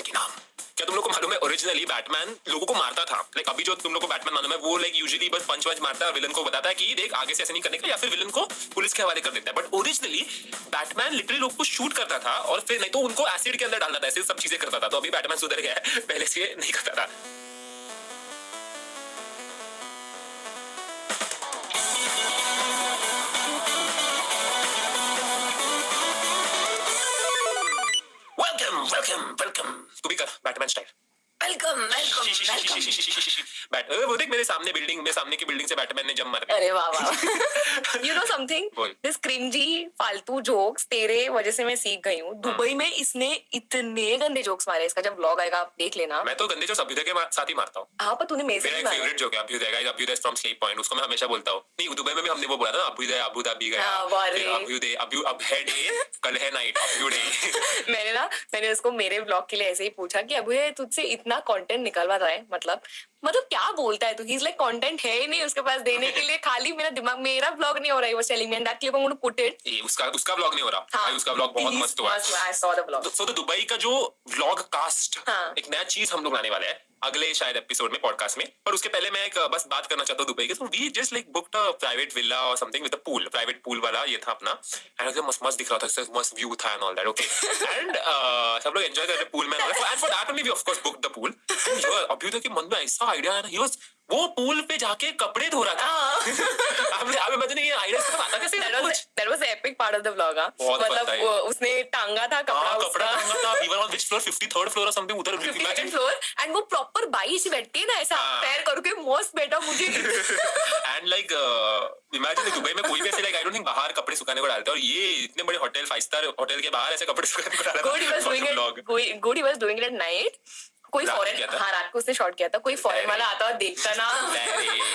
Batman के नाम। क्या तुम लोग को मालूम है ओरिजिनली बैटमैन लोगों को मारता था? लाइक अभी जो तुम लोग को बैटमैन मालूम है वो लाइक यूजुअली बस पंच वंच मारता है, विलन को बताता है कि देख आगे से ऐसे नहीं करने का, या फिर विलन को पुलिस के हवाले कर देता है। बट ओरिजिनली बैटमैन लिटरली लोग को शूट करता था और फिर नहीं तो उनको एसिड के अंदर डालता था, ऐसे सब चीजें करता था। तो अभी बैटमैन सुधर गया है, पहले से नहीं करता था। वेलकम तू भी कर बैटमैन स्टाइल। वेलकम बैट वो देख मेरे सामने की बिल्डिंग से बैटमैन ने जंप मार दिया। अरे वाह वाह। You know something, this cringy फालतू जोक्स तेरे वजह से मैं सीख गई हूँ। दुबई में इसने इतने गंदे जोक्स मारे, इसका जब व्लॉग आएगा आप देख लेना। मैं तो गंदे जोक्स अभ्युदय के साथ ही मारता हूँ। हाँ पर तूने मेरे से मेरा फेवरेट जोक है अभ्युदय फ्रॉम स्लीप पॉइंट, उसको मैं हमेशा बोलता हूँ। नहीं दुबई में भी हमने वो बोला था अभ्युदय अबू धाबी गया, अभ्युदय अब है डे कल है नाइट अभ्युदय। मैंने उसको मेरे ब्लॉग के लिए ऐसे ही पूछा कि अभ्युदय तुझसे इतना कंटेंट निकलवा रहा है, मतलब क्या बोलता है तू? ही इज लाइक कंटेंट है ही नहीं उसके पास देने के लिए, खाली मेरा दिमाग, मेरा ब्लॉग नहीं हो रहा है वो telling me and that clip I am going to put it. ये उसका व्लॉग नहीं हो रहा। हाँ, उसका व्लॉग बहुत मस्त हुआ। I saw the vlog. So Dubai का जो व्लॉग कास्ट, एक नया चीज हम लोग लाने वाले हैं अगले शायद एपिसोड में, पॉडकास्ट में। पर उसके पहले मैं एक बस बात करना चाहता हूँ दुबई के। तो we just like booked a private villa और something with a pool, private pool वाला ये था अपना, एंड एकदम मस्त मस्त दिख रहा था, मस्त व्यू था and all that. Okay and सब लोग एंजॉय कर रहे पूल में, and for that only we of course booked the pool. Abhyuday के मन में ऐसा आइडिया आया ना, ही वाज वो पूल पे जाके कपड़े धो रहा था। आप इमेजिन ये आइडिया से आता कैसे? That was the epic part of the vlog। मतलब उसने टांगा था कपड़ा टांगा था। We were on which floor? 53rd floor or something उधर। 52nd floor and वो प्रॉपर बाई से बैठ के ना ऐसा पैर करके मस्त बैठा मुझे। And like imagine दुबई में कोई भी ऐसे like I don't think बाहर कपड़े सुखाने को डालता है, और ये इतने बड़े होटल 5 स्टार होटल के बाहर ऐसे कपड़े सुखाने को डाला। Good he was doing it at night। कोई फॉरेन, हाँ रात को उसने शॉट किया था, कोई फॉरेन वाला आता और देखता ना।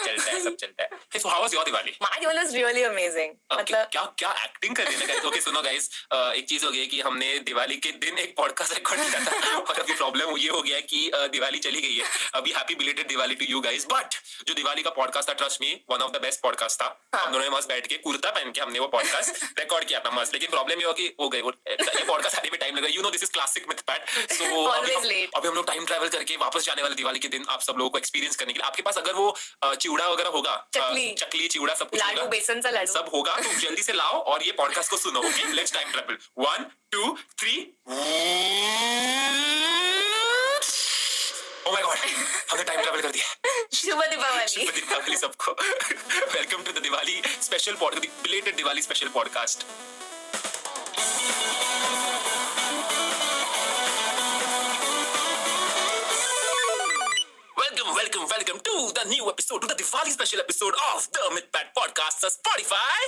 चलता है, सब चलता है। Hey, so how was your Diwali? My Diwali was really amazing। मतलब क्या एक्टिंग कर रही है गाइस। ओके सुनो गाइस, एक चीज हो गई कि हमने दिवाली के दिन एक पॉडकास्ट रिकॉर्ड किया था, और अभी प्रॉब्लम ये हो गया कि दिवाली चली गई है। अभी happy belated Diwali to you guys. But जो दिवाली का पॉडकास्ट था, trust me, one of the best podcast था। हम दोनों ने मस्त बैठ के कुर्ता पहन के हमने वो पॉडकास्ट रिकॉर्ड किया था मस्त। लेकिन प्रॉब्लम ये हो कि हो गई ये पॉडकास्ट आने में टाइम लगा। You know this is classic Mythpat. So अभी हम लोग टाइम ट्रैवल करके वापस जाने वाले दिवाली के दिन आप सब लोगों को एक्सपीरियंस करने के लिए। आपके पास अगर वो चिवड़ा वगैरह होगा, चकली चिवड़ा सब कुछ लाडू, बेसन सा लाडू सब होगा, तो जल्दी से लाओ और ये पॉडकास्ट को सुनो। Okay let's time travel 1 2 3। Oh my god, हमने टाइम ट्रैवल कर दिया। शुभ दीपावली। शुभ दीपावली सबको। Welcome to the Diwali special podcast, belated Diwali special podcast. Welcome to the new episode, to the Diwali special episode of the MythPad Podcast, Spotify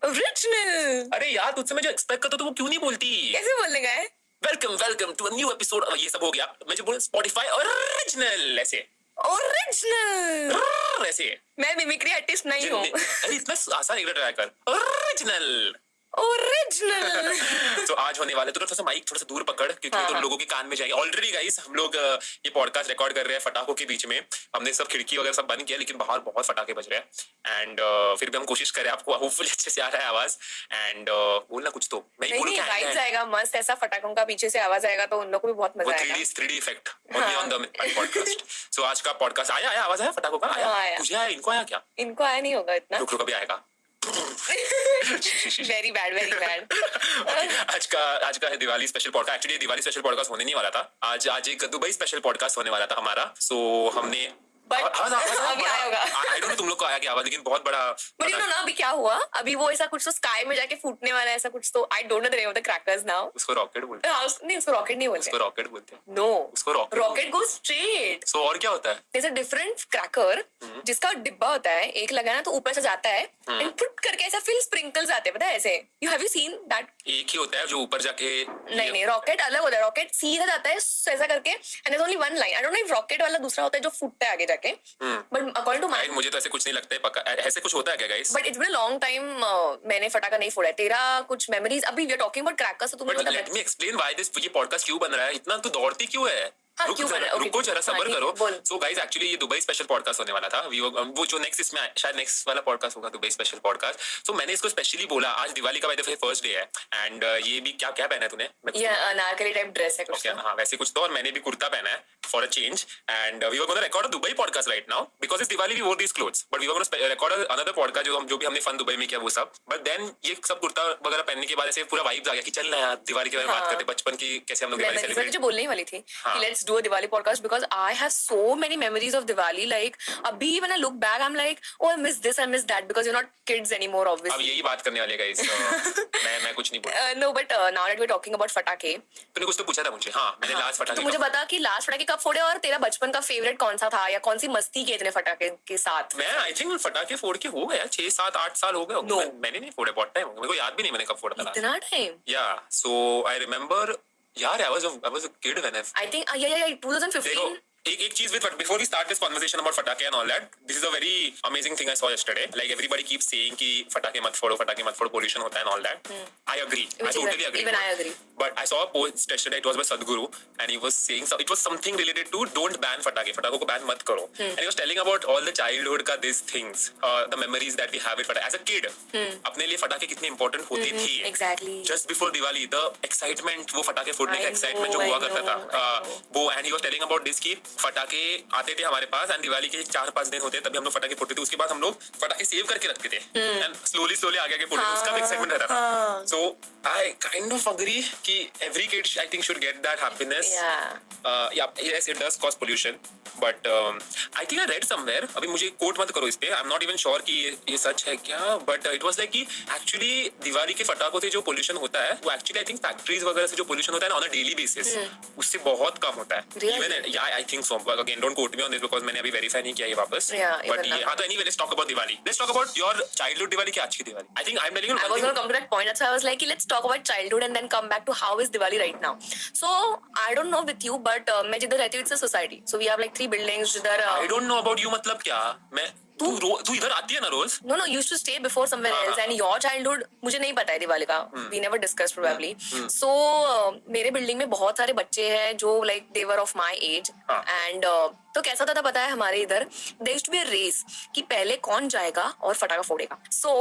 Original। अरे यार तुझसे मैं जो एक्सपेक्ट करता हूँ वो क्यों नहीं बोलती? कैसे बोलने का है? Welcome to a new episode. ये सब हो गया, मैं जो बोल Spotify ओरिजिनल ऐसे। ओरिजिनल ऐसे। मैं मिमिक्री आर्टिस्ट नहीं हूँ। अरे इतना आसान एक ट्राई कर, ओरिजिनल। तो आज होने वाले, तो थोड़ा सा माइक थोड़ा सा दूर पकड़ क्योंकि तो लोगों के कान में जाएगी। ऑलरेडी गाइस हम लोग ये पॉडकास्ट रिकॉर्ड कर रहे हैं फटाकों के बीच में। हमने सब खिड़की वगैरह सब बंद किया, लेकिन बाहर बहुत फटाके बज रहे हैं। एंड फिर भी हम कोशिश करें आपको होपफुली अच्छे से आ रहा है आवाज। एंड बोलना कुछ तो नहीं गाइस आएगा मस्त ऐसा फटाकों का पीछे से आवाज आएगा, तो उन लोगों को भी बहुत मजा आएगा। 3D effect only on the podcast. So आज का पॉडकास्ट आया आवाज आया फटाकों का आया? तुझे आया? इनको आया क्या? इनको आया नहीं होगा इतना। रुक अभी आएगा। Very bad. आज का है Diwali special podcast. Actually Diwali special podcast होने नहीं वाला था आज एक दुबई स्पेशल पॉडकास्ट होने वाला था हमारा। सो हमने अभी आएगा। आई डोंट नो तुम लोग को आया क्या आवाज, लेकिन बहुत बड़ा। बट यू नो ना अभी क्या हुआ, अभी वो ऐसा कुछ तो स्काई में जाके फूटने वाला है, ऐसा कुछ तो। आई don't know the name of the crackers now. उसको रॉकेट बोलते हैं। नहीं उसको रॉकेट नहीं बोलते। उसको रॉकेट बोलते हैं। नो उसको रॉकेट गोज स्ट्रेट। सो और क्या होता है? There is a different cracker जिसका डिब्बा होता है, एक लगाना तो ऊपर से जाता है एंड फुट करके ऐसा फिर स्प्रिंकल्स आते हैं, पता है ऐसे। You have you seen that? एक ही होता है जो ऊपर जाके। नहीं रॉकेट अलग होता है। रॉकेट सीधा जाता है ऐसा करके and there only one line. I don't know if rocket वाला दूसरा होता है जो फूटता है आगे जाके, बट अकॉर्डिंग टू माय, मुझे तो ऐसे कुछ नहीं लगता है पक्का ऐसे कुछ होता है क्या guys? But it's been a long time मैंने फटाका नहीं फोड़ा है। तेरा कुछ मेमोरीज? अभी we are talking about crackers, तो तुम्हें let me explain why this ये पॉडकास्ट क्यों बन रहा है। इतना तू दौड़ती क्यों है? हाँ, क्यों करना है? Okay, रुको जरा, हाँ, सबर ठीक है, करो। बोल। सो गाइस, एक्चुअली ये दुबई स्पेशल पॉडकास्ट होने वाला था। वो जो नेक्स्ट इसमें शायद नेक्स्ट वाला पॉडकास्ट होगा, दुबई स्पेशल पॉडकास्ट। सो मैंने इसको स्पेशली बोला, आज दिवाली का by the way first day है, एंड ये भी क्या क्या पहना है तूने? ये अनारकली टाइप ड्रेस है कुछ Okay, तो। हाँ वैसे कुछ तो, और मैंने भी कुर्ता पहना है for a change, and we were gonna record a Dubai podcast right now because it's Diwali we wore these clothes, but we were gonna record another podcast जो भी हमने फन दुबई में किया वो सब। बट देन ये सब कुर्ता वगैरह पहनने के बाद ऐसे पूरा वाइब्स आ गया कि चल ना यार दिवाली के बारे में बात करते, बचपन की कैसे हम लोग दिवाली मैं सेलिब्रेट। जो बोलने ही वाली थी कि let's do a Diwali podcast because I have so many memories of Diwali. Like अभी when I look back I am like oh I miss this, I miss that because you are not kids anymore अब obviously. यही बात करने वाले guys, मैं कुछ नहीं बोला। No but now that we are talking about फटाके, तूने कुछ तो पूछा था मुझे। हाँ, मैंने लास्ट फटाके तो मुझे बता कि लास्ट फटाके कब फोड़े और तेरा बचपन का फेवरेट कौन सा था या कौन सी मस्ती की इतने फटाके के साथ? मैं आई थिंक फटाके फोड़ के हो गया 6 7 8 साल हो गए होंगे। No. मैंने नहीं फोड़े, बहुत टाइम हो गया, मेरे को याद भी नहीं मैंने कब फोड़ा था। इतना टाइम? या सो आई रिमेंबर यार, I was a kid when I think या 2015। देखो एक चीज with before we start this conversation about फटाके and all that, this is a very amazing thing I saw yesterday. Like everybody keeps saying कि फटाके मत फोड़ो, पोल्यूशन होता है and all that. I agree, I totally agree, even I agree. But I saw a post yesterday, it was by Sadhguru, and he was saying it was something related to don't ban फटाकों को ban मत करो, and he was telling about all the childhood का these things, the memories that we have with फटाके as a kid। अपने लिए फटाके कितने important होती थी। Exactly. Just before Diwali, the excitement, वो फटाके फोड़ने का excitement जो I हुआ करता know. था, वो, and he was telling about this कि फटाके आते थे हमारे पास, एंड दिवाली के 4-5 दिन होते तभी हम लोग फटाके फोड़ते थे, उसके बाद हम लोग फटाके सेव करके रखते थे, एंड स्लोली आगे फोड़ते थे, उसका भी एक्साइटमेंट रहता था। सो आई काइंड ऑफ अग्री कि every kid I think should get that happiness. Yes it does cause pollution, but I think I read somewhere, अभी मुझे कोट मत करो इस पे, I am not even sure कि ये सच है क्या, बट इट वाज लाइक कि एक्चुअली दिवाली के फटाकों से जो पोल्यूशन होता है वो एक्चुअली आई थिंक फैक्ट्रीज वगैरह से जो पोल्यूशन होता है ऑन अ डेली बेसिस, उससे बहुत कम होता है। Even I think so, again don't quote me on this because मैंने अभी वेरीफाई नहीं किया ये वापस, बट ये हाँ। तो anyway let's talk about Diwali, let's talk about your childhood Diwali की आज की Diwali. I think I am telling you, I was going to come to that point. That's why I was like, let's talk about childhood and then come back to how is Diwali right now. So I don't know with you, but मैं जिधर रहती हूँ it's a society. So we have like 3 buildings जिधर. I don't know about you मतलब क्या? मैं तू इधर आती है ना रोज? No, used to stay before somewhere else. And your childhood मुझे नहीं पता है दिवाली का. We never discussed probably. So मेरे बिल्डिंग में बहुत सारे बच्चे हैं जो like they were of my age. And तो कैसा था पता है हमारे इधर there used to be a race कि पहले कौन जाएगा और फटाका फोड़ेगा. So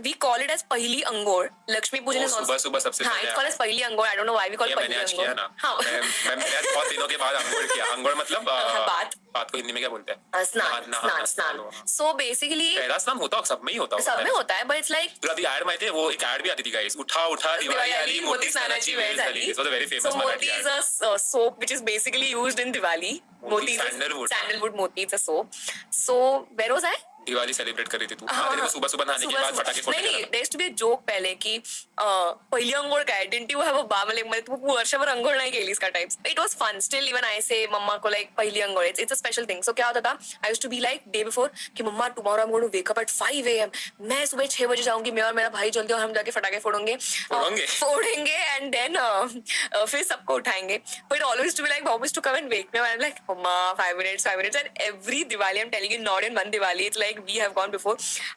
we call it as पहली अंगोर. लक्ष्मी पूजन है सुबह सबसे हाँ, it's called as पहली अंगोर. I don't know why we call it पहली अंगोर. हाँ. मैं बहुत दिनों के बाद अंगोर किया. अंगोर मतलब बात को हिंदी में क्या बोलते हैं? स्नान. So basically पहला स्नान होता है, सब में ही होता है. सब में होता है, but it's like तुला दी ऐड में थे, वो एक ऐड भी आती थी गाइस, उठा दिवाली आली मोती स्नानाची वेळ झाली. It was a very famous so Marathi moti is a soap which is basically used in Diwali. Moti is sandalwood moti, it's a soap. So where was I? Diwali celebrate कर रही थी तू. हाँ, सुबह नहाने के बाद फटाके फोड़ने. नहीं, there used to be a joke पहले कि पहिली अंघोळ काय, didn't you have a bath? म्हणजे तू वर्षभर अंघोळ नाही केलीस का types. It was fun. Still even I say मम्मा को like पहिली अंघोळ. It's a special thing. So क्या होता था? I used to be like day before कि मम्मा tomorrow I'm going to wake up at 5 a.m. मैं सुबह 6 बजे जाऊंगी, मैं और मेरा भाई जल्दी, और हम जाके फटाके फोड़ेंगे and then फिर सबको उठाएंगे. But it always to be like mom used to come and wake me up. I'm like mamma 5 minutes, and every Diwali I'm telling you, not in one Diwali, it's like we have gone before.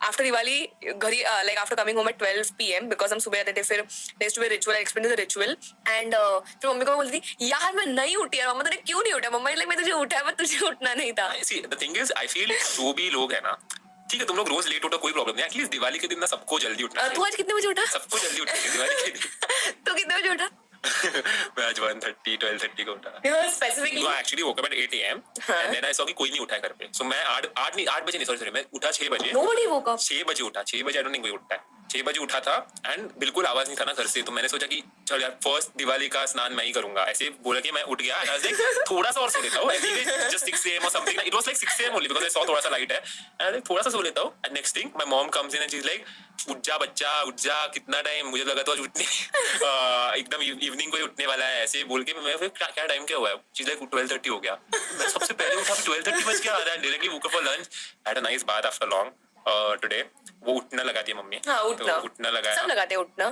After Diwali, घरी like after coming home at 12 p.m. because हम सुबह आते थे, फिर there used to be a ritual. I explained the ritual and फिर mummy को बोलती थी यार मैं नहीं उठी यार. मम्मा तूने क्यों नहीं उठा? मम्मा like मैं तुझे उठाया, पर तुझे उठना नहीं था. See, the thing is, I feel जो भी लोग है ना, ठीक है तुम लोग रोज लेट उठो कोई प्रॉब्लम नहीं, एटलीस्ट दिवाली के दिन ना सबको जल्दी उठना चाहिए. तू आज कितने बजे उठा? सबको जल्दी उठना चाहिए दिवाली के दिन. तू कितने बजे उठा? मैं आज 1:30 12:30 को उठा. Specifically I actually woke up at 8 a.m. and then I saw कि कोई नहीं उठा है घर पे. So मैं 8 बजे नहीं, sorry मैं उठा 6 बजे. Nobody woke up. 6 बजे उठा. 6 बजे I don't think कोई उठता है. 6 बजे उठा था एंड बिल्कुल आवाज नहीं था ना घर से, तो मैंने सोचा कि चल यार फर्स्ट दिवाली का स्नान मैं ही करूंगा. ऐसे बोला कि मैं उठ गया and I was like थोड़ा सा और सो लेता हूँ. Anyway just 6 a.m. or something. It was like 6 a.m. only because I saw थोड़ा सा लाइट है and I was like थोड़ा सा सो लेता हूँ. And next thing my mom comes in and she's like उठ जा बच्चा उठ जा, कितना टाइम, मुझे लगा तो आज उठने एकदम इवनिंग को ही उठने वाला है, ऐसे बोल के मैं फिर क्या टाइम क्या हुआ है, चीज लाइक 12:30 हो गया. मैं सबसे पहले उठा, 12:30 बज गया. Directly woke up for lunch, had a nice bath after long today. वो उठना लगाती है मम्मी. हाँ, उठना लगाया, सब लगाते हैं उठना.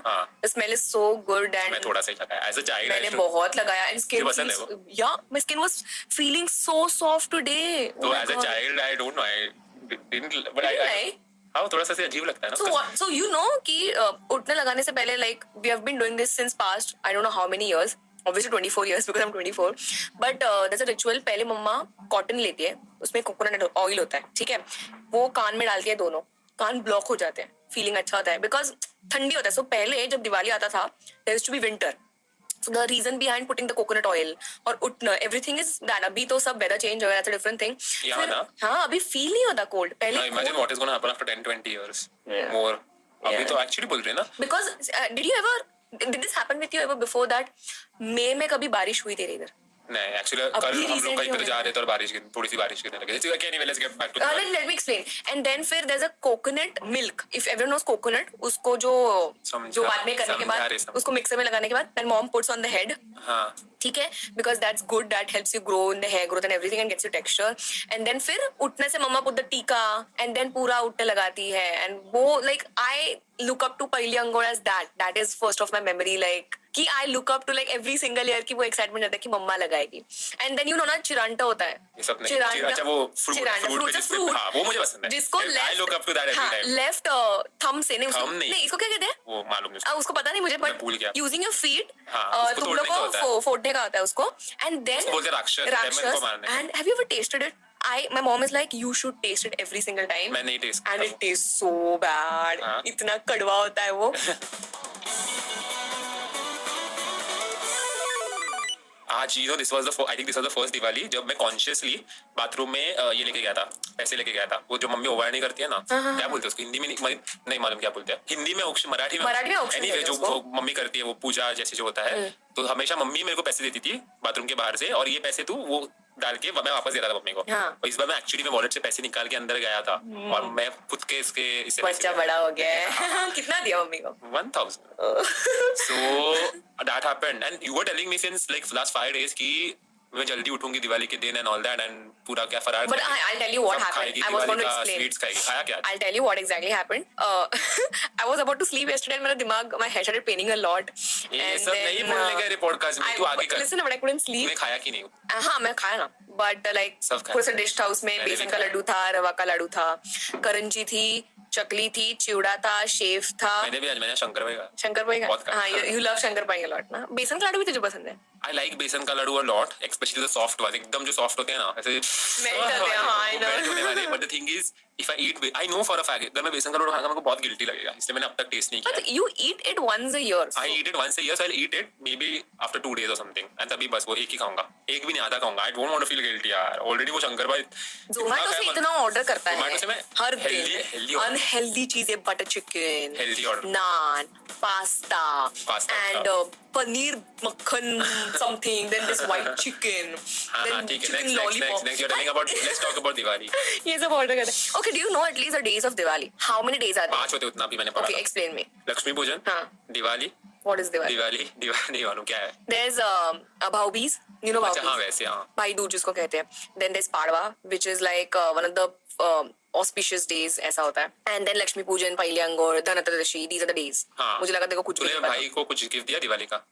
The smell is so good. And मैं थोड़ा सा ही लगाया एज अ चाइल्ड. मैंने बहुत लगाया एंड स्किन या my skin was feeling so soft today. तो as a child I don't know, I didn't, but I हाँ थोड़ा सा ऐसे अजीब लगता है ना. So you know कि उठने लगाने से पहले like we have been doing this since past I don't know how many years. obviously 24 years because I'm 24. But there's a ritual. पहले मम्मा कॉटन लेती है, उसमें कोकोनट ऑयल होता है, ठीक है, वो कान में डालती है, दोनों कान ब्लॉक हो जाते हैं, फीलिंग अच्छा होता है बिकॉज ठंडी होता है. सो पहले जब दिवाली आता था there used to be winter. So the reason behind putting the coconut oil और उठना everything is that. अभी तो सब weather change हो गया, that's a different thing. हाँ, अभी feel नहीं होता cold. पहले imagine what is going to happen after 10-20 years more. अभी तो actually बोल रहे हैं ना. Because did this happen with you ever before that? मई में कभी बारिश हुई तेरे इधर? नहीं, एक्चुअली कल हम लोग कहीं पे जा रहे थे और बारिश थोड़ी सी बारिश गिरने लगी. Anyway, let's get back to let me explain. And then फिर there's a coconut milk. If everyone knows coconut, उसको जो बाद में करने के बाद उसको मिक्सर में लगाने के बाद then mom puts on the head. हाँ. ठीक है, because that's good, that helps you grow in the hair growth and everything and gets you texture. And then फिर उठने से मम्मा put the टीका and then पूरा उठने लगाती है. And वो like I look up to Paili Angor as that is first of my memory, like कि I look up to like every single year कि वो excitement रहता है कि मम्मा लगाएगी. And then you know ना चिरांटा होता है. चिरांटा वो fruit. हाँ, वो मुझे पसंद है. जिसको I look up to that every time. Left thumb से नहीं इसको क्या कहते हैं? वो मालूम नहीं. उसको पता नहीं मुझे, but using your feet तुम लोग को फोड़ने का होता है उसको. And then राक्षस. And have you ever tasted it? My mom is like, you should taste it every single time. मैं नहीं taste. And it tastes so bad. इतना कड़वा होता है वो. आज this was the first Diwali जब मैं consciously बाथरूम में ये लेके गया था, पैसे लेके गया था. वो जो मम्मी ओवर नहीं करती है ना, क्या बोलते हैं उसको हिंदी में, नहीं मालूम क्या बोलते हैं हिंदी में, मराठी में anyway, जो मम्मी करती है वो पूजा जैसे जो होता है, तो हमेशा मम्मी मेरे को पैसे देती थी बाथरूम के बाहर से, और ये पैसे तू वो डाल के मैं वापस दे रहा था मम्मी को. और इस बार मैं एक्चुअली में वॉलेट से पैसे निकाल के अंदर गया था और मैं खुद के इससे बच्चा बड़ा हो गया है. कितना दिया मम्मी को? 1000. So that happened and you were telling me since like last 5 days कि मैं जल्दी उठूंगी दिवाली के दिन and all that and पूरा क्या फरार. But I'll tell you what happened. I was going to explain. Sweets खाएगी. खाया क्या? I'll tell you what exactly happened. I was about to sleep yesterday and मेरा दिमाग, my head started paining a lot. ये सब नहीं बोलने का रे पॉडकास्ट में, तू आगे कर. Listen, but I couldn't sleep. मैं खाया कि नहीं? हाँ, मैं खाया ना. But like थोड़ा सा डिश था, उसमें बेसन का लड्डू था, रवा का लड्डू था, करंजी थी, चकली थी, चिवड़ा था, शेव था. मैंने शंकर पाई का. हाँ, you love Shankar pi a lot ना. बेसन का लड्डू भी तुझे पसंद है? I like बेसन का Laddu a lot, especially the soft one. एकदम जो soft होते हैं ना, ऐसे मेल्ट होते हैं. हाँ, I know. But the thing is, if I eat, I know for a fact अगर मैं बेसन का लड्डू खाऊंगा मेरे को बहुत गिल्टी लगेगा, इसलिए मैंने अब तक टेस्ट नहीं किया. But you eat it once a year. I eat it once a year, so I'll eat it maybe after 2 days or something. And तभी बस वो एक ही खाऊंगा, एक भी नहीं आधा खाऊंगा. I don't want to feel guilty यार. Already वो शंकर भाई Zomato से इतना ऑर्डर करता है. Zomato से मैं हर दिन अनहेल्दी चीजें, butter chicken, naan, pasta and paneer मक्खन something, then this white chicken, then chicken lollipop. Next you're telling about, let's talk about Diwali. ये सब ऑर्डर करता है. Okay, do you know at least the days of Diwali? How many days are there? 5 होते उतना भी मैंने पढ़ा. Okay, explain me. Lakshmi पूजन, Diwali. What is Diwali? Diwali वालों क्या है? There's Bhau-Beej. You know Bhau-Beej? हाँ वैसे हाँ. भाई दूज जिसको कहते हैं. Then there's Padwa, which is like one of the auspicious days, ऐसा होता है. And then Lakshmi Pujan, Paili Angor, Dhanatarashi, these are the days. हाँ. मुझे लगा तेरे को कुछ भी नहीं पता. भाई को कुछ गिफ्ट दिया दिवाली का?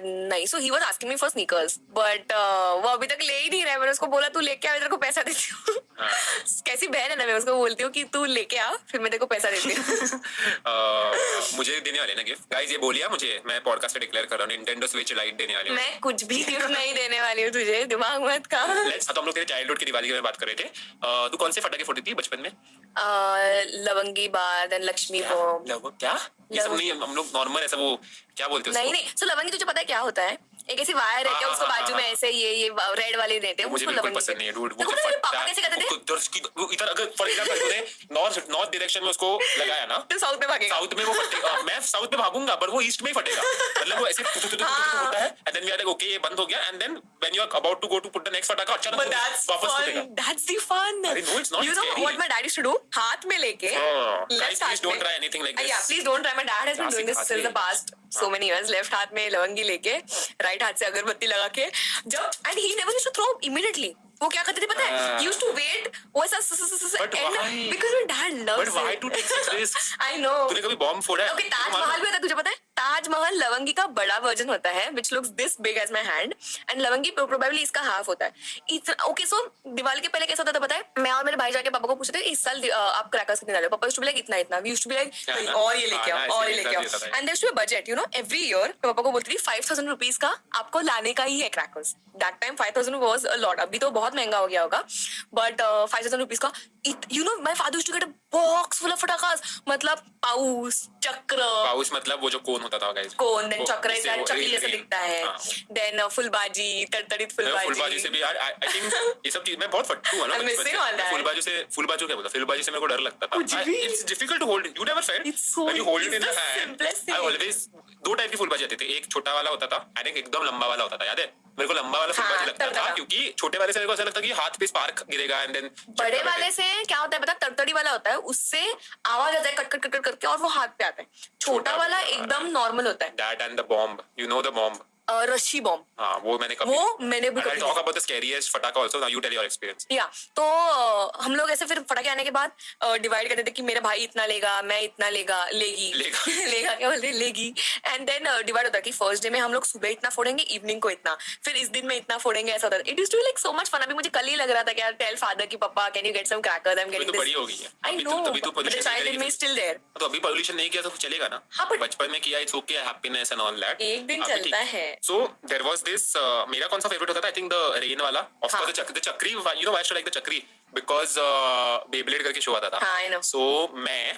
नहीं, so he was asking me for sneakers, but वो अभी तक ले ही नहीं रहा है. मैंने उसको बोला तू लेके आ, मैं तेरे को पैसा देती हूँ. कैसी बहन है ना, मैं उसको बोलती हूँ कि तू लेके आ, फिर मैं तेरे को पैसा देती हूँ. मुझे देने वाले ना गिफ्ट. गाइस ये बोलिए मुझे, मैं पॉडकास्ट पे डिक्लेयर कर रहा हूँ Nintendo Switch Lite देने वाली हूँ. मैं कुछ भी गिफ्ट नहीं देने वाली हूँ तुझे, दिमाग मत खा. तो हम लोग तेरे चाइल्डहुड की दिवाली की बात कर रहे थे. तू कौन से फटाके फोड़ती थी बचपन में? लवंगी बार, देन लक्ष्मी बम. क्या ये सब नहीं, हम लोग नॉर्मल ऐसा वो क्या बोलते हैं नहीं. सो लवंगी तुझे पता है क्या होता है? एक ऐसी वायर रहती है, उसको बाजू में ऐसे ये रेड वाले देते हैं. मुझे बिल्कुल पसंद नहीं है डूड. वो पापा कैसे करते थे? इधर अगर फॉर एग्जांपल तूने नॉर्थ डायरेक्शन में उसको लगाया ना, तो साउथ में भागेगा. साउथ में वो फटेगा. मैं साउथ में भागूंगा पर वो ईस्ट में ही फटेगा. मतलब वो ऐसे होता है and then we are like okay ये बंद हो गया, and then when you are about to go to put the next फटाका अचानक वापस फटेगा. That's the fun. You know what my dad used to do? हाथ में लेके guys please don't try anything like this. Yeah, please don't try. My dad has been doing this since the past so many years. Left हाथ में लवंगी लेके, right हाथ से अगरबत्ती लगा के, जब and he never used to throw immediately. वो क्या करते थे पता है? He used to wait. वो ऐसा because my dad loves it. But why to take such risks? I know. तूने कभी बॉम्ब फोड़ा है? Okay, ताजमहल भी होता है तुझे पता है? ताजमहल लवंगी का बड़ा वर्जन होता है which looks this big as my hand, and लवंगी प्रोबेबली इसका हाफ होता है इतना। ओके सो दिवाली के पहले कैसा होता था पता है, मैं और मेरे भाई जाके पापा को पूछते थे इस साल आप क्रैकर्स कितने डाले, पापा यूज्ड टू बी लाइक इतना इतना, we used to be like और ये लेके आओ और ये लेके आओ, and there should be budget you know every year. पापा को बोलती थी 5000 रुपीज का आपको लाने का ही है crackers. That time 5000 was a lot, अभी तो बहुत महंगा हो गया होगा, बट 5000 रुपीज का you know my father used to get a box full of पटाखास, मतलब पाउस, चक्र, पाउस मतलब वो जो कोन होता था गाइस, कोन, देन चक्र इज दैट चकली जैसा दिखता है, हाँ। देन फुलबाजी, तड़तड़ित फुलबाजी से भी यार आई थिंक ये सब चीज मैं बहुत फट्टू हूं ना I'm missing on that. फुलबाजू क्या बोलता, फुलबाजू से मेरे को डर लगता था। कुछ भी? It's difficult to hold, you never felt It's so when you hold it in it's the the hand. simplest thing. I always दो टाइप की फुलबाजी आती थी, एक छोटा वाला होता था एंड एक एकदम लंबा वाला होता था, याद है मेरे को लंबा वाला फुलबाजी लगता तड़तड़ा। था, क्योंकि छोटे वाले से मेरे को ऐसा लगता कि हाथ पे स्पार्क गिरेगा एंड देन बड़े वाले से क्या होता है पता, तड़तड़ी वाला होता है, उससे आवाज आता है कट कट कट कट करके और वो हाथ पे आता है। छोटा वाला एकदम नॉर्मल होता है। That and the bomb, you know the bomb. रशी बॉम्ब, हाँ वो मैंने कभी, वो मैंने भी I'll कभी talk about the scariest फटाका also, now you tell your experience। या तो हम लोग ऐसे फिर फटाके आने के बाद डिवाइड करते थे कि मेरा भाई इतना लेगा, मैं इतना लेगी लेगा क्या बोलते लेगी, एंड देन डिवाइड होता है कि फर्स्ट डे में हम लोग सुबह इतना फोड़ेंगे, इवनिंग को इतना, फिर इस दिन में इतना फोड़ेंगे, ऐसा होता है। It is to like so much fun. अभी मुझे कल ही लग रहा था कि यार टेल फादर की पापा can you get some crackers, I am अभी गेटिंग तो बड़ी दिस, हो गई है, आई नो तभी तो but the pollution child in नहीं मी करेगी। Still there. तो अभी पॉल्यूशन नहीं किया तो चलेगा ना। हाँ, but- बचपन में किया, it's okay, happiness and all that एक दिन चलता है। सो देयर वाज दिस, मेरा कौन सा फेवरेट होता था, आई थिंक द रेन वाला, ऑफ हाँ। कोर्स द चक्री, you know why I like the चक्री बिकॉज़ बेब्लेड करके शो आता था। हाँ, I know. सो मैं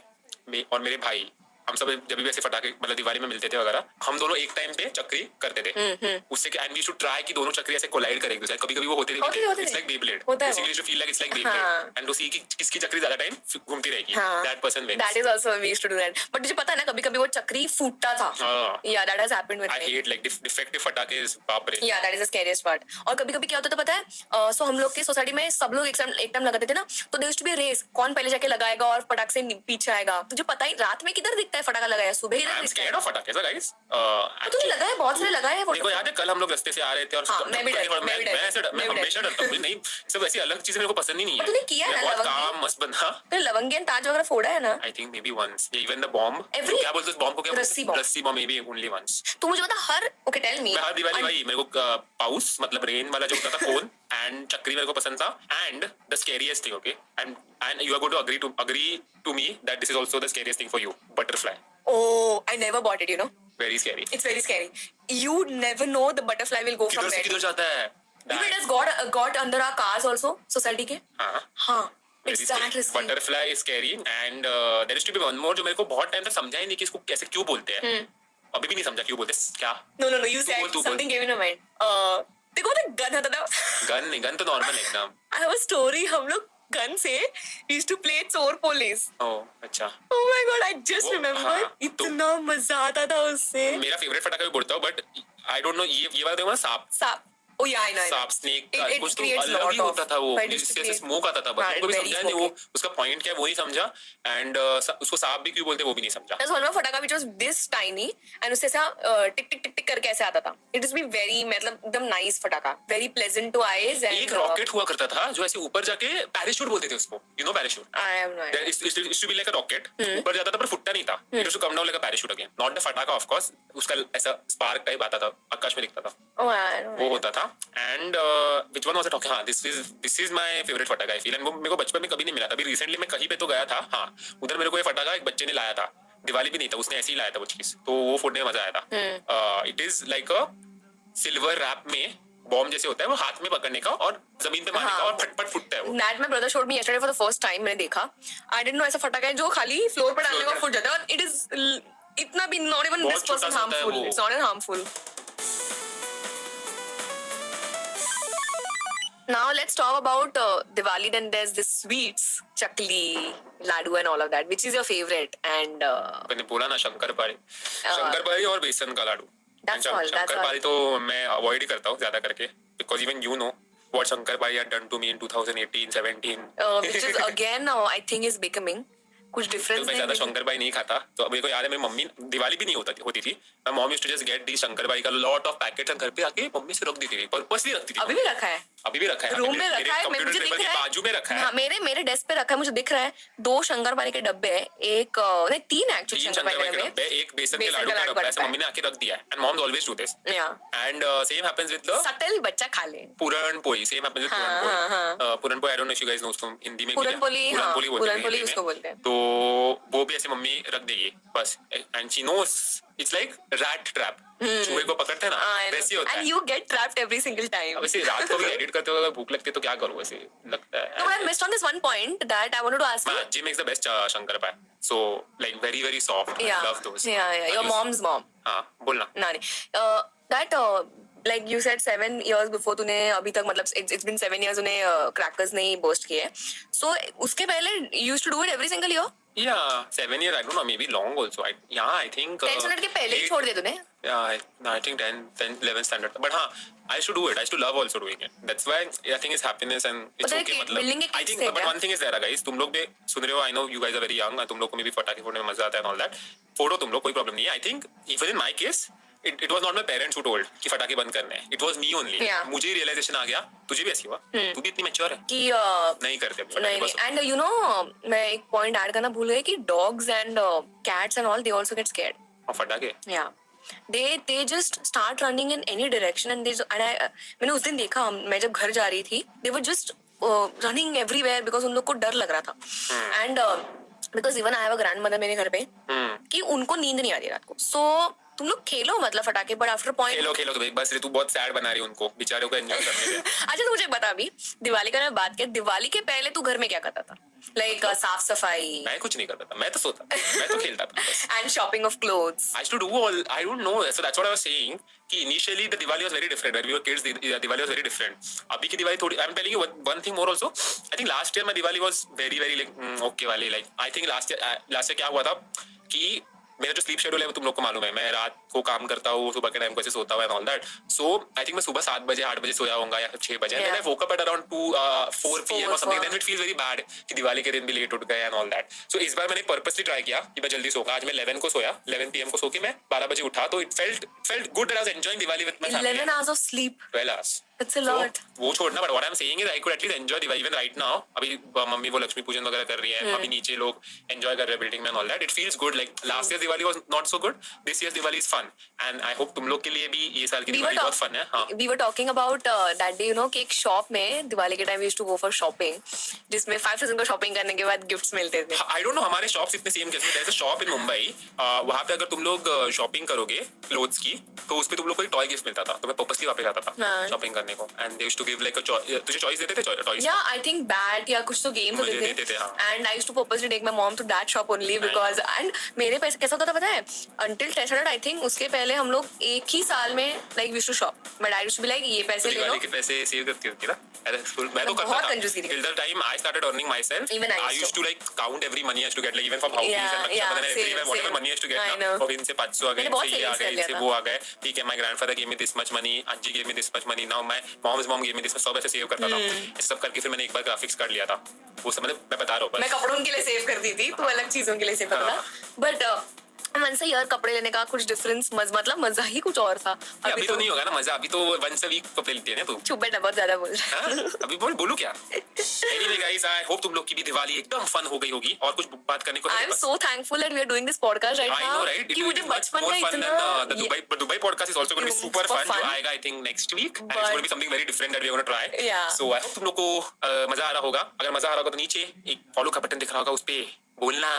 और मेरे भाई, हम सब जब भी ऐसे फटाके मतलब दिवाली में मिलते थे वगैरह, हम दोनों एक टाइम पे चक्री करते थे उससे, एंड वी शुड ट्राई कि दोनों चक्री ऐसे कोलाइड करें एक दूसरे, कभी-कभी वो होते होते थे। इट्स लाइक बेब्लेड, होता है वो। Basically you feel like it's like हाँ। बेब्लेड एंड टू सी कि किसकी चक्री ज्यादा टाइम घूमती रहेगी, हाँ। That person wins. That is also we used to do that. But तुझे पता है ना कभी-कभी वो चक्री फूटता था। हाँ। Yeah, that has happened with I me. hate like defective फटाके, बाप रे। Yeah, that is the scariest part. और कभी-कभी क्या होता था पता है, सो हम लोग की सोसाइटी में सब लोग एक टाइम लगाते थे ना, तो there used to be a race, कौन पहले जाके लगाएगा और फटाक से पीछे आएगा। तुझे पता ही रात में किधर दिखता है फटाका लगाया, सुबह ही आई एम दिखता स्कैर्ड है। ऑफ फटाके गाइस। तूने लगाया, बहुत सारे लगाए हैं देखो याद है कल हम लोग रास्ते से आ रहे थे और हाँ, मैं भी डरी, मैं भी डरी, मैं मैं भी हमेशा डरता हूँ, नहीं सब ऐसी अलग चीजें मेरे को पसंद ही नहीं है। और तूने किया मैं ना बहुत लवंगी? काम मस्त बंदा। तो लवंगी एंड ताज वगैरह फोड़ा है ना? I think maybe once, even the bomb, Every- क्या बोलते हैं उस बॉम्ब को, क्या रस्सी बॉम्ब। रस्सी bomb, maybe only once. तो मुझे बता हर ओके टेल मी, मैं हर दिवाली भाई मेरे को पाउस मतलब रेन वाला जो होता था कोन एंड चक्री मेरे को पसंद था, and the scariest thing, okay, and you are going to agree to me that this is also the scariest thing for you, butterfly. oh I never bought it, you know, very scary. it's very scary. You never know the butterfly will go from किधर से where. किधर जाता है। If it has got under our cars also, society के, हाँ, हाँ, it's that risky. Butterfly is scary and there is to be one more जो मेरे को बहुत टाइम तक समझा ही नहीं कि इसको कैसे क्यों बोलते हैं। अभी भी नहीं समझा क्यों बोलते हैं, क्या No, you तू said बोल, तू बोल। something came in your mind. देखो वो गन होता था। गन नहीं, गन तो नॉर्मल है एकदम। I have a story, हम लोग गन से we used to play चोर पुलिस। ओह अच्छा, Oh my god, I just वो- remember, हाँ, तो- इतना मजा आता था उससे। मेरा फेवरेट फटाका भी बोलता हूँ, बट आई डोंट नो ये वाला देखो ना, सांप सांप, oh yeah, I know. सांप स्नेक का It कुछ तो creates अलग ही lot होता of- था वो, but it जिससे creates- स्मोक आता था, बस हाँ, मेरे को भी very समझा नहीं वो smoky. उसका पॉइंट क्या है वो नहीं समझा, एंड उसको सांप भी क्यों बोलते हैं वो भी नहीं समझा। There's one more फटाका which was this tiny and उससे ऐसा टिक टिक टिक टिक करके ऐसे आता था। It is be very मतलब एकदम nice फटाका, very pleasant to eyes and एक रॉकेट हुआ करता था जो ऐसे ऊपर जाके पैराशूट बोलते थे उसको, you know parachute, I have no idea. It used to be like a rocket, ऊपर जाता था पर फुटता नहीं था, it used to come down like a parachute again, not the फटाका of course, उसका ऐसा स्पार्क टाइप आता था, आकाश में दिखता था, Oh, I don't वो know. होता था, and which one was I talking, हाँ this is my favorite फटाका, I feel, and वो मेरे को बचपन में कभी नहीं मिला था, अभी रिसेंटली मैं कहीं पे तो गया था, हाँ उधर मेरे को ये फटाका एक बच्चे ने लाया था, दिवाली भी नहीं था, उसने ऐसे ही लाया था वो चीज, तो वो फोड़ने में मजा आया था। It is like a silver wrap में बॉम्ब जैसे होता है, वो हाथ में पकड़ने का और जमीन पे मारने का हाँ। और फटफट फुटता है वो। That my brother showed me yesterday for the first time, मैंने देखा। I didn't know ऐसा फटाका है जो खाली फ्लोर पर डालने का पे। फुट जाता है, और it is इतना भी not even बहुत this छोटा person सा होता है harmful. वो। It's not even harmful. Now let's talk about Diwali. Then there's this sweets, chakli, ladu, and all of that. Which is your favorite? And मैंने बोला ना शंकरपाली और बेसन का लाडू। That's all, that's शंकरपाली तो मैं अवॉइड ही करता हूँ ज्यादा करके, because even you know what शंकरपाली had done to me in 2018, 17. which is again I think is becoming कुछ डिफरेंस मैं ज्यादा शंकर भाई नहीं खाता, तो मेरे को याद है मेरी मम्मी दिवाली भी नहीं होती थी, मैं mom used to just get the Shankar भाई का लॉट ऑफ पैकेट्स घर पे आके मम्मी से रख देती थी, पर्पसली रखती थी। अभी भी रखा है, अभी भी रखा है रूम में रखा है, मुझे दिख रहा है बाजू में रखा है। हाँ, मेरे डेस्क पे रखा है, मुझे दिख रहा है 2 शंकर पारी के डब्बे हैं, एक नहीं 3 एक्चुअली तीन शंकर पारी के डब्बे, एक बेसन के लाडू का डब्बा है, मम्मी ने आके रख दिया है, and moms always do this. And same happens with the subtle बच्चा खा ले puran poli, same happens with puran poli. Puran poli I don't know if you guys know उसको हिंदी में पूरन पोली, हाँ पूरन पोली उसको बोलते हैं। तो वो भी ऐसे मम्मी रख देगी बस, and she nose it's like rat trap, चूहे को पकड़ते हैं ना वैसे होता है, and you get trapped every single time. अब ऐसे रात को भी एडिट करते हुए अगर भूख लगती है तो क्या करूं, ऐसे लगता है। No, I missed on this one point that I wanted to ask you. Ji makes the best shankar pie, so like very soft. Yeah. I love those. Yeah. Your mom's mom. हाँ बोलना। नानी that like you said 7 years before तूने अभी तक मतलब it's been 7 years उन्हें crackers नहीं burst किए, so उसके पहले you used to do it every single year? Yeah, 7 years, I don't know, maybe long also. I think 10 standard के पहले ही छोड़ दिया तूने? Yeah, I think 10, 11 standard. But हाँ, I used to do it. I used to love also doing it. That's why I think it's happiness and it's okay. मतलब I think, but one thing is there, guys. तुम लोग भी सुन रहे हो. I know you guys are very young. तुम लोग को भी पटाखे फोड़ने में मजा आता है and all that. फोड़ो तुम लोग, कोई problem नहीं है. I think even in my case, it was not my parents who told कि फटाके बंद करने हैं. It was me only. Yeah. मुझे ही realization आ गया. तुझे भी ऐसी हुआ? तू भी इतनी mature है कि नहीं करते नहीं, and you know मैं एक point add करना भूल गई कि dogs and cats and all they also get scared. और फटाके? Yeah. They just start running in any direction and मैंने उस दिन देखा, मैं जब घर जा रही थी they were just running everywhere because उन लोग को डर लग रहा था, and because even I have a grandmother मेरे घर पे कि उनको नींद नहीं आ रही रात को, so तुम लोग खेलो मतलब फटाके, बट आफ्टर पॉइंट खेलो तो बस तू बहुत सैड बना रही है उनको, बेचारों को एंजॉय करने दे। अच्छा, तू मुझे बता अभी दिवाली का मैं बात किया, दिवाली के पहले तू घर में क्या करता था? लाइक साफ सफाई? मैं कुछ नहीं करता था, मैं तो सोता था, मैं तो खेलता था बस। And shopping of clothes? I used to do all, I don't know, so that's what I was saying कि initially the Diwali was very different when we were kids. The Diwali was very different. अभी की दिवाली थोड़ी, I'm telling you one thing more also. I think last year my Diwali was very like okay वाली, like I think last year क्या हुआ था कि मेरा जो स्लीप शेड्यूल है वो तुम लोग को मालूम है, मैं रात को काम करता हूँ, सुबह के टाइम को ऐसे सोता हुआ and all that, so I think मैं सुबह 7 बजे 8 बजे सोया होऊंगा या फिर 6 बजे, and I woke up at around 4 PM और something, then it feels very bad कि दिवाली के दिन भी लेट उठ गए एंड ऑल दैट। सो इस बार मैंने पर्पसली ट्राई किया कि मैं जल्दी सोऊंगा। आज मैं 11 को सोया, 11 PM को सो के मैं 12 बजे उठा, तो it felt good that I was enjoying Diwali with my family. 11 hours of sleep? 12 hours. It's a lot. वो छोड़ना, but what I am saying is I could at least enjoy Diwali even right now. अभी mummy वो लक्ष्मी पूजन वगैरह कर रही है, अभी नीचे लोग एंजॉय कर रहे हैं बिल्डिंग में and all that, it feels good. Like last year Diwali was not so good, this year Diwali is fun, and I hope तुम लोग के लिए भी ये साल की दिवाली बहुत फन है। हां, we were talking about that day, you know, कि एक शॉप में दिवाली के time we used to go for shopping, जिसमें 5,000 का शॉपिंग करने के बाद गिफ्ट्स मिलते थे। आई डोंट नो हमारे शॉप्स इतने सेम कैसे, there is a shop in Mumbai, वहां पे अगर तुम लोग शॉपिंग करोगे क्लोथ्स की तो उस पे तुम लोग को एक टॉय गिफ्ट मिलता था, तो मैं पर्पसली वापस आता था शॉपिंग करने को, and they used to give like a तुझे चॉइस देते थे टॉयज? या आई थिंक बैट या कुछ तो गेम्स होते थे, and I used to purposely take my mom to that shop only because, एंड मेरे पैसे कैसा होता था पता है, अंटिल 10 standard आई थिंक उसके पहले हम लोग एक ही साल में like we used to shop, but I used to be like ये पैसे ले लो, के पैसे सेव करती होती ना, मैं तो करता था till the time I started earning myself. I used to like count every money I used to get, like even from house and everywhere whatever money I used to get, और इनसे 500 आ गए, इनसे आ गए, इनसे वो आ गए, ठीक है, my grandfather give me this much money, आजी give me this much money, now my mom give me this, सब ऐसे सेव करता था। ये सब करके फिर मैंने एक बार ग्राफिक्स कर लिया था, वो सब मैं बता रहा हूँ, मैं कपड़ों के लिए सेव करती थी, तो अलग चीजों के लिए सेव करता था, बट मन से यार कपड़े लेने का कुछ डिफरेंस, मतलब मजा ही कुछ और था। अभी तो नहीं होगा ना मजा, अभी तो वंस अ वीक कपड़े लेती है ना तू। चुप बेटा, बहुत ज्यादा बोल रहा है। अभी बोलूं क्या? Anyway guys, I hope तुम लोग की भी दिवाली एकदम फन हो गई होगी, और कुछ बात करने को है? I am so thankful that we are doing this podcast right now. I know, right? कि मुझे बचपन में इतना Dubai podcast is also going to be super fun, जो आएगा I think next week, and it's going to be something very different that we are going to try. Yeah. So I hope तुम लोग को मजा आ रहा होगा। अगर मजा आ रहा होगा तो नीचे एक फॉलो का बटन दिख रहा होगा, उस पे बोलना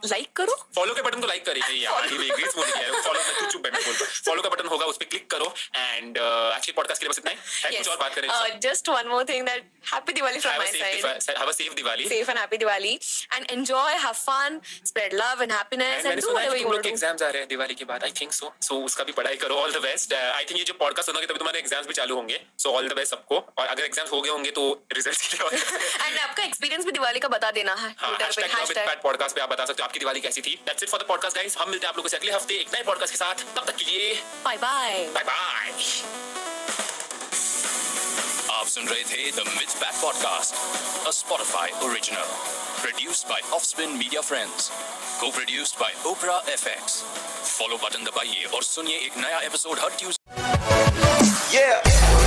लाइक करो, फॉलो के बटन को लाइक करिए यार, ये इंग्लिश बोल रही है, फॉलो मैं चुप बैठ बोलता, फॉलो का बटन होगा, उस पे क्लिक करो, एंड एक्चुअली पॉडकास्ट के लिए बस इतना ही, कुछ और बात करें? Just one more thing, that happy Diwali from my side, have a safe Diwali, safe and happy Diwali, and enjoy, have fun, spread love and happiness, and do whatever you want to do. Exams आ रहे हैं दिवाली के बाद, I think so उसका भी पढ़ाई करो, all the best. I think ये जो पॉडकास्ट सुनोगे तभी तुम्हारे एग्जाम्स भी चालू होंगे, सो ऑल द बेस्ट सबको, और अगर एग्जाम्स हो गए होंगे तो रिजल्ट्स के लिए एंड आपका एक्सपीरियंस भी दिवाली का बता देना है ट्विटर पे, #podcast पे आप बता सकते हो आपकी दिवाली कैसी थी। That's it for the podcast guys, हम मिलते हैं आप लोगों से अगले हफ्ते एक नए पॉडकास्ट के साथ, तब तक के लिए बाय बाय। Bye bye. आप सुन रहे थे the Mythpat podcast, a Spotify original, produced by Offspin Media friends, co-produced by Opera FX. Follow button दबाइए और सुनिए एक नया एपिसोड हर ट्यूसडे। Yeah.